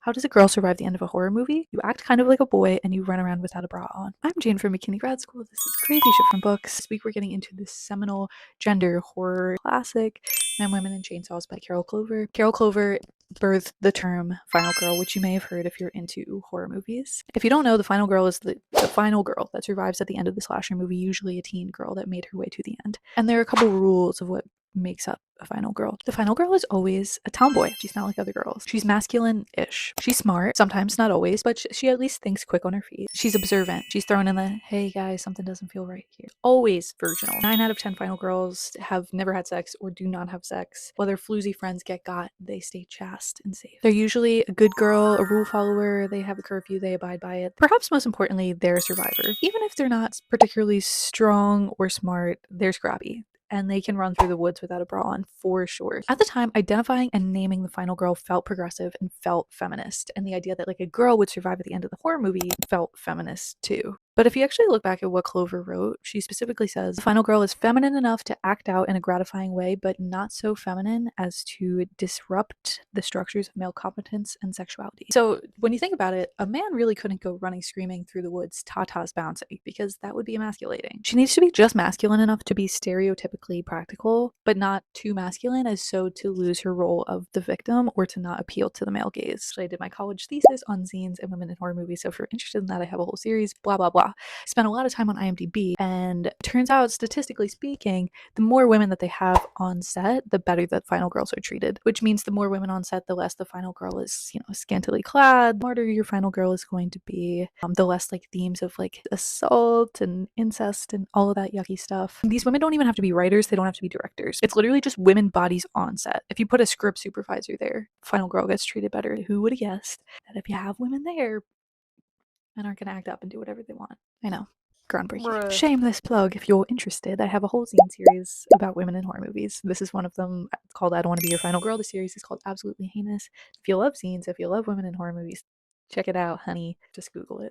How does a girl survive the end of a horror movie? You act kind of like a boy and you run around without a bra on. I'm Jayne from McKinney Grad School. This is Crazy Shit from Books. This week we're getting into the seminal gender horror classic, Men, Women, and Chainsaws by Carol Clover. Carol Clover birthed the term final girl, which you may have heard if you're into horror movies. If you don't know, the final girl is the final girl that survives at the end of the slasher movie, usually a teen girl that made her way to the end. And there are a couple rules of what makes up a final girl. The final girl is always a tomboy. She's not like other girls. She's masculine-ish. She's smart, sometimes, not always, but she at least thinks quick on her feet. She's observant. She's thrown in the, hey guys, something doesn't feel right here. Always virginal. 9 out of 10 final girls have never had sex or do not have sex. While their floozy friends get got, they stay chaste and safe. They're usually a good girl, a rule follower, they have a curfew, they abide by it. Perhaps most importantly, they're a survivor. Even if they're not particularly strong or smart, they're scrappy, and they can run through the woods without a bra on for sure. At the time, identifying and naming the final girl felt progressive and felt feminist, and the idea that like a girl would survive at the end of the horror movie felt feminist too. But if you actually look back at what Clover wrote, she specifically says the final girl is feminine enough to act out in a gratifying way, but not so feminine as to disrupt the structures of male competence and sexuality. So when you think about it, a man really couldn't go running screaming through the woods, tatas bouncing, because that would be emasculating. She needs to be just masculine enough to be stereotypically practical, but not too masculine as so to lose her role of the victim or to not appeal to the male gaze. So I did my college thesis on zines and women in horror movies, so if you're interested in that, I have a whole series, blah blah blah. Spent a lot of time on IMDb, and it turns out, statistically speaking, the more women that they have on set, the better that final girls are treated, which means the more women on set, the less the final girl is, scantily clad. The smarter your final girl is going to be, the less like themes of like assault and incest and all of that yucky stuff. These women don't even have to be writers, they don't have to be directors. It's literally just women bodies on set. If you put a script supervisor there, final girl gets treated better. Who would have guessed that if you have women there, men aren't gonna act up and do whatever they want? I know. Groundbreaking. Bruh. Shameless plug if you're interested. I have a whole zine series about women in horror movies. This is one of them. It's called I Don't Want to Be Your Final Girl. The series is called Absolutely Heinous. If you love zines, if you love women in horror movies, check it out, honey. Just Google it.